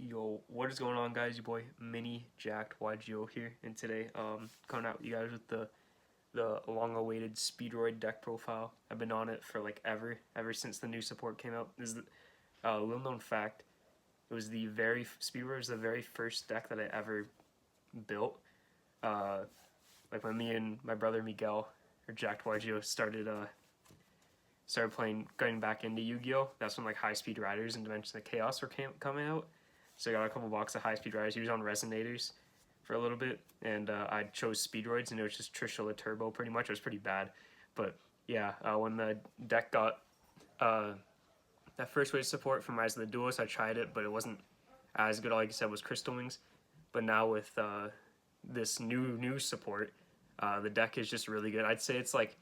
Yo, what is going on, guys? Your boy Mini Jacked YGO here, and today coming out with you guys with the long-awaited Speedroid deck profile. I've been on it for like ever since the new support came out. This is a little known fact. It was Speedroid was the very first deck that I ever built. Like when me and my brother Miguel or Jacked YGO started playing, getting back into Yu-Gi-Oh. That's when like High Speed Riders and Dimensions of Chaos were coming out. So I got a couple boxes of High Speed Riders. He was on Resonators for a little bit, and I chose Speedroids, and it was just Trishula Turbo pretty much. It was pretty bad, but yeah, when the deck got that first wave support from Rise of the Duos, I tried it, but it wasn't as good. All I said was Crystal Wings, but now with this new support, the deck is just really good. I'd say it's like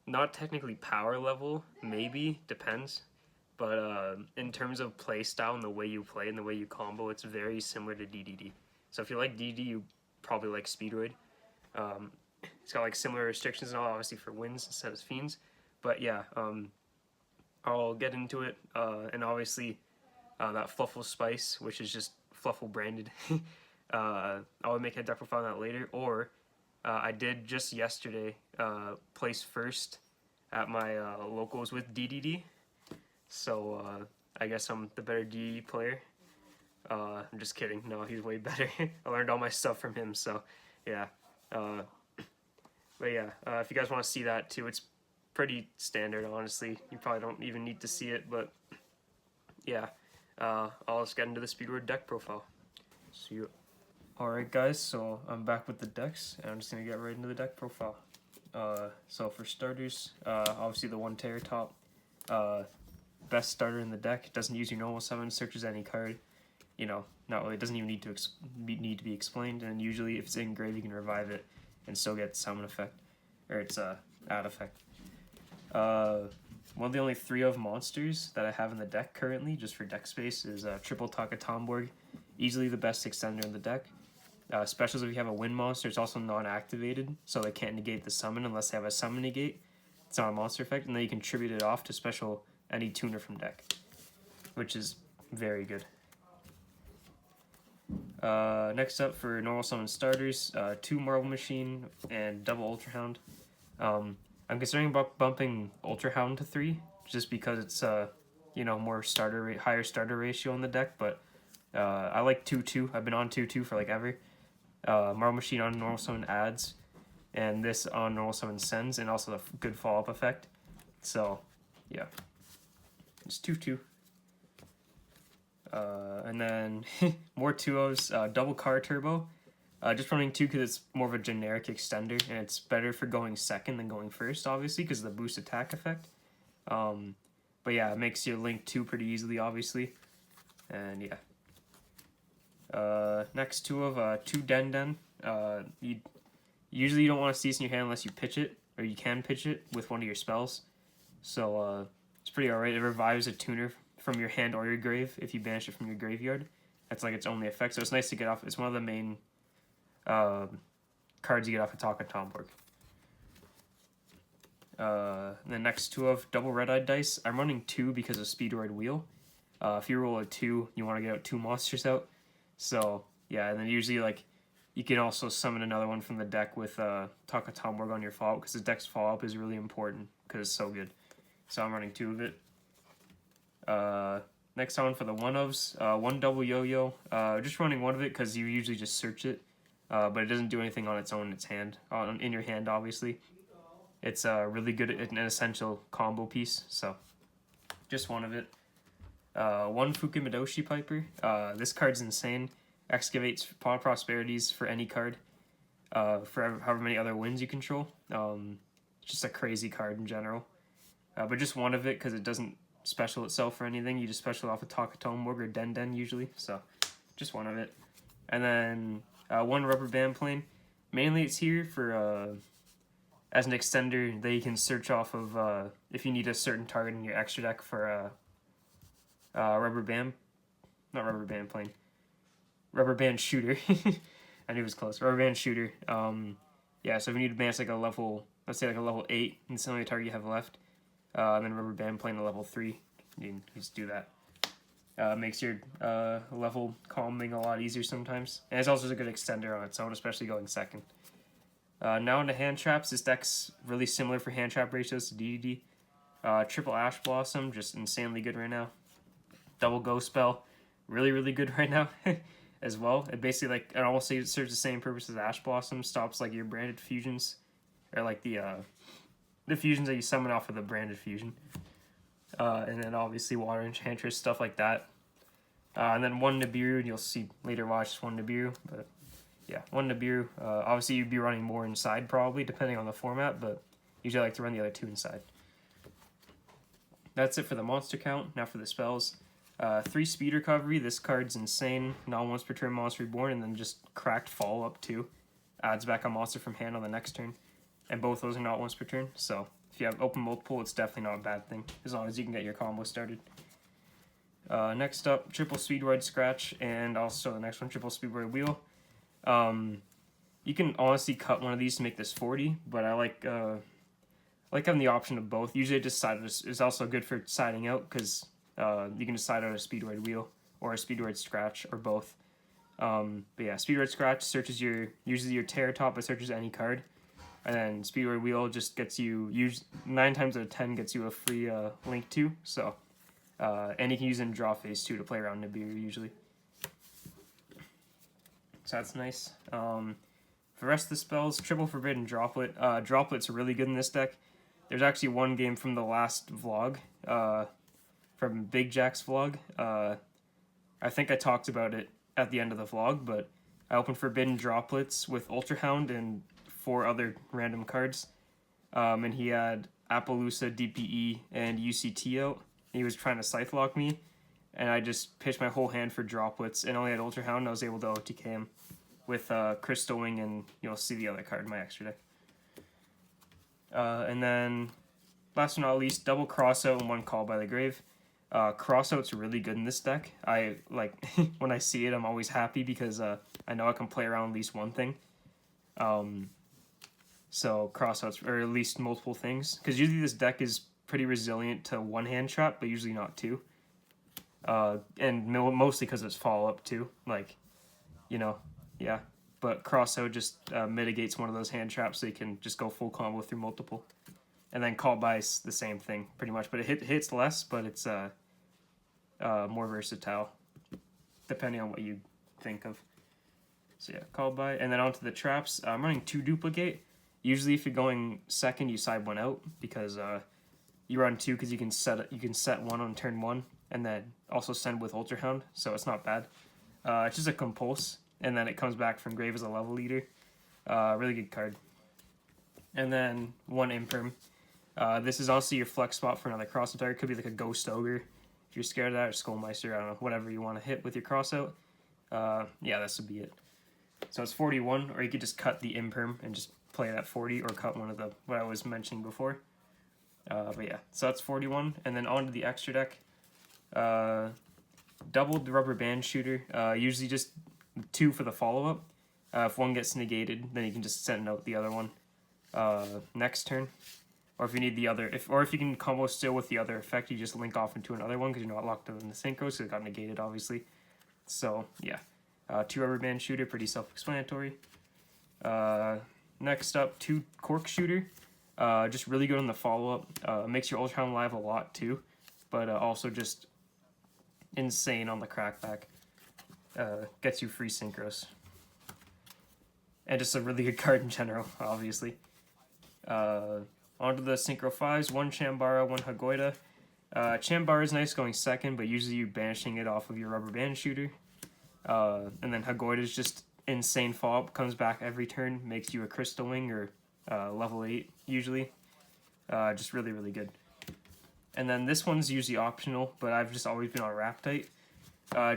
not technically power level, maybe, depends. But in terms of play style and the way you play and the way you combo, it's very similar to DDD. So if you like DDD, you probably like Speedroid. It's got like similar restrictions and all, obviously for wins instead of fiends. But yeah, I'll get into it. And obviously that Fluffle Spice, which is just Fluffle branded. I'll make a deck profile on that later. Or I did just yesterday place first at my locals with DDD. So I guess I'm the better DD player. I'm just kidding. No, he's way better. I learned all my stuff from him. So yeah. But yeah, if you guys want to see that too, it's pretty standard. Honestly, you probably don't even need to see it. But yeah, I'll just get into the Speedroid deck profile. See you. Alright guys, so I'm back with the decks, and I'm just gonna get right into the deck profile. So for starters, obviously the 1 Terror top. Best starter in the deck. It doesn't use your normal summon, searches any card. You know, not really. It doesn't even need to be explained. And usually, if it's in grave, you can revive it and still get summon effect, or its add effect. One of the only 3 of monsters that I have in the deck currently, just for deck space, is Triple Takatomborg. Easily the best extender in the deck. Specials if you have a wind monster, it's also non-activated, so they can't negate the summon unless they have a summon negate. It's not a monster effect, and then you can tribute it off to special any tuner from deck, which is very good. Next up for normal summon starters, 2 Marble Machine and double Ultra Hound. I'm considering bumping Ultra Hound to 3, just because it's you know, more higher starter ratio in the deck, but I like 2-2. I've been on 2-2 for like ever. Marble Machine on normal summon adds, and this on normal summon sends, and also the good follow-up effect. So yeah, it's 2-2. And then more 2-0s, double car turbo. Just running 2 because it's more of a generic extender, and it's better for going second than going first, obviously, because of the boost attack effect. But yeah, it makes your link 2 pretty easily, obviously. And yeah. Next 2 of 2 Den. Usually you don't want to see this in your hand unless you pitch it, or you can pitch it with one of your spells. So it's pretty alright. It revives a tuner from your hand or your grave if you banish it from your graveyard. That's like its only effect, so it's nice to get off. It's one of the main cards you get off of Takatomborg. The next 2 of double red-eyed dice. I'm running 2 because of Speedroid Wheel. If you roll a 2, you want to get out 2 monsters out. So yeah, and then usually like you can also summon another one from the deck with Takatomborg on your follow-up, because the deck's follow-up is really important because it's so good. So I'm running 2 of it. Next one for the 1-ofs, 1 double yo-yo. Just running 1 of it because you usually just search it, but it doesn't do anything on its own in its hand, in your hand obviously. It's really good, an essential combo piece, so just 1 of it. 1 Fukumidoshi Piper. This card's insane. Excavates Pot of Prosperities for any card, for however many other wins you control. It's just a crazy card in general. But just 1 of it because it doesn't special itself or anything. You just special off of Takatomborg or Den usually. So just 1 of it. And then 1 Rubber Band Plane. Mainly it's here for as an extender that you can search off of if you need a certain target in your extra deck for Rubber Band Plane. Rubber Band Shooter. I knew it was close. Rubber Band Shooter. Yeah, so if you need to advance like a level, let's say like a level 8, and it's the only target you have left, and then Rubber Band Plane a level 3, you can just do that. Makes your level calming a lot easier sometimes. And it's also a good extender on its own, especially going second. Now into hand traps. This deck's really similar for hand trap ratios to DDD. Triple Ash Blossom, just insanely good right now. Double Ghost Spell, really good right now as well. It basically, like, it almost serves the same purpose as Ash Blossom. Stops like your branded fusions, or like the fusions that you summon off of the branded fusion. And then obviously Water Enchantress, stuff like that. And then one Nibiru, and you'll see later watch one Nibiru, but yeah, one Nibiru. Obviously you'd be running more inside probably, depending on the format, but usually I like to run the other two inside. That's it for the monster count. Now for the spells. 3 Speed Recovery. This card's insane. Not once per turn monster reborn, and then just Cracked Follow-Up too. Adds back a monster from hand on the next turn. And both those are not once per turn, so if you have open multiple, it's definitely not a bad thing, as long as you can get your combo started. Next up, Triple Speedroid Scratch, and also the next one, Triple Speedroid Wheel. You can honestly cut one of these to make this 40, but I like having the option of both. Usually I just side is also good for siding out, because you can just side out a Speedroid Wheel or a Speedroid Scratch, or both. But yeah, Speedroid Scratch searches usually your Terror Top, it searches any card. And then Speedroid Wheel just gets you, 9 times out of 10 gets you a free Link 2. So, and you can use it in draw phase too to play around Nibiru usually. So that's nice. For the rest of the spells, Triple Forbidden Droplet. Droplet's really good in this deck. There's actually one game from the last vlog, from Big Jack's vlog. I think I talked about it at the end of the vlog, but I opened Forbidden Droplets with Ultra Hound and 4 other random cards, and he had Appaloosa, DPE, and UCT out. He was trying to Scythe Lock me, and I just pitched my whole hand for Droplets, and only had Ultra Hound, and I was able to OTK him with Crystal Wing, and you'll see the other card in my extra deck. And then, last but not least, double Crossout and 1 Call by the Grave. Crossout's really good in this deck. I like when I see it, I'm always happy because I know I can play around at least one thing. So Crossouts, or at least multiple things, because usually this deck is pretty resilient to 1 hand trap, but usually not 2. And mostly because it's follow-up too, like, you know, yeah. But Crossout just mitigates one of those hand traps, so you can just go full combo through multiple. And then Call By's the same thing, pretty much, but it hits less, but it's more versatile, depending on what you think of. So yeah, Call By, and then onto the traps. I'm running 2 Duplicate. Usually, if you're going second, you side 1 out, because you run 2 because you can set 1 on turn 1, and then also send with Ultra Hound, so it's not bad. It's just a Compulse, and then it comes back from grave as a level leader. Really good card. And then 1 Imperm. This is also your flex spot for another Crossout target. Could be like a Ghost Ogre, if you're scared of that, or Skullmeister, I don't know, whatever you want to hit with your Crossout. Yeah, this would be it. So it's 41, or you could just cut the Imperm and just play it at 40, or cut one of the, what I was mentioning before. But yeah, so that's 41, and then onto the extra deck. Doubled Rubber Band Shooter, usually just 2 for the follow-up. If one gets negated, then you can just send out the other one next turn. Or if you need the other, if you can combo still with the other effect, you just link off into another one because you're not locked in the synchro, so it got negated, obviously. So, yeah. 2 Rubber Band Shooter, pretty self-explanatory. Next up, 2 Cork Shooter. Just really good on the follow-up. Makes your Ultra Hound live a lot, too. But also just insane on the crackback. Gets you free synchros. And just a really good card in general, obviously. Onto the Synchro 5s, 1 Chambara, 1 Hagoida. Chambara is nice going second, but usually you're banishing it off of your Rubber Band Shooter. And then Hagoida is just insane follow-up, comes back every turn, makes you a Crystal Wing or level 8 usually. Just really good. And then this one's usually optional, but I've just always been on Raptite,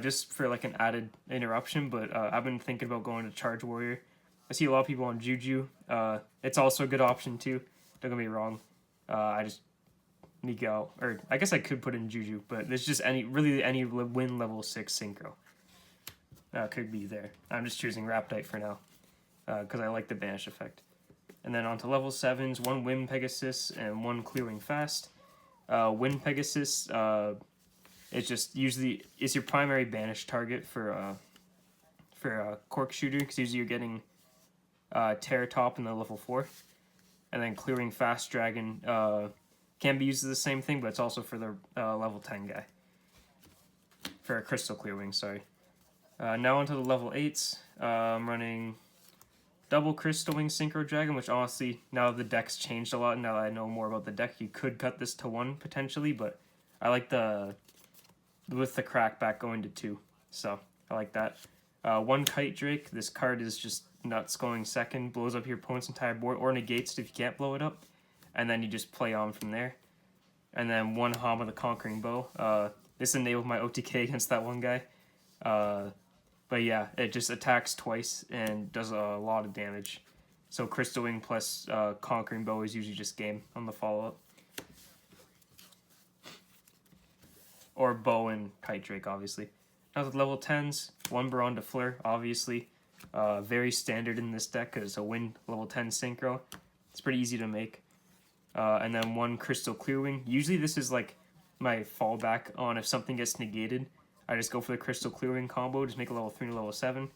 just for like an added interruption, but I've been thinking about going to Charge Warrior. I see a lot of people on Juju. It's also a good option too, don't get me wrong. I just need to go, or I guess I could put in Juju, but there's just any win level 6 synchro. Could be there. I'm just choosing Raptite for now, because I like the banish effect. And then onto level 7s, 1 Wind Pegasus and 1 Clearing Fast. Wind Pegasus, It's just usually it's your primary banish target for Cork Shooter, because usually you're getting Terror Top in the level 4, and then Clearing Fast Dragon can be used as the same thing, but it's also for the level 10 guy. For a Crystal Clear Wing, sorry. Now onto the level 8s. I'm running double Crystal Wing Synchro Dragon, which honestly, now the deck's changed a lot, now that I know more about the deck, you could cut this to 1 potentially, but I like with the crackback going to 2, so I like that. 1 Kite Drake, this card is just nuts going second, blows up your opponent's entire board, or negates it if you can't blow it up, and then you just play on from there. And then 1 Hama the Conquering Bow. This enabled my OTK against that one guy. But yeah, it just attacks twice and does a lot of damage. So Crystal Wing plus Conquering Bow is usually just game on the follow-up. Or Bow and Kite Drake, obviously. Now with level 10s, 1 Baron de Fleur, obviously. Very standard in this deck because it's a win level 10 synchro. It's pretty easy to make. And then 1 Crystal Clearwing. Usually this is like my fallback on if something gets negated. I just go for the Crystal Clearwing combo, just make a level 3 and a level 7.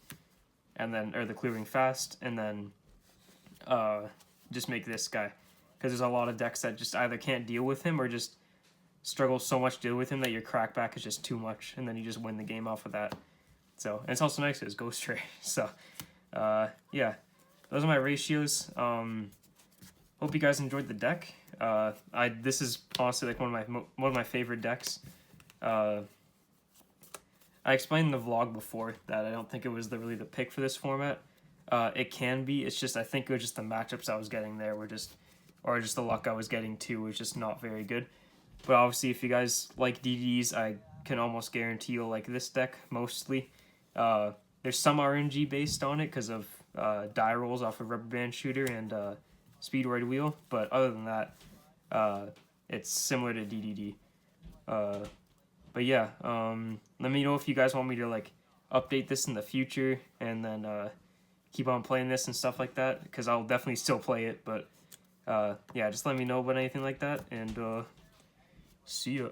And then, or the Clearwing Fast, and then just make this guy. Because there's a lot of decks that just either can't deal with him or just struggle so much to deal with him that your crackback is just too much, and then you just win the game off of that. So, and it's also nice because Ghost Ray. So, yeah, those are my ratios. Hope you guys enjoyed the deck. This is honestly like one of my favorite decks. I explained in the vlog before that I don't think it was really the pick for this format. It can be. It's just I think it was just the matchups I was getting there were just, or just the luck I was getting too was just not very good. But obviously, if you guys like DDs, I can almost guarantee you'll like this deck mostly. There's some RNG based on it because of die rolls off of Rubber Band Shooter and Speedroid Wheel, but other than that, it's similar to DDD. But yeah, let me know if you guys want me to like update this in the future and then keep on playing this and stuff like that, because I'll definitely still play it. But yeah, just let me know about anything like that, and see ya.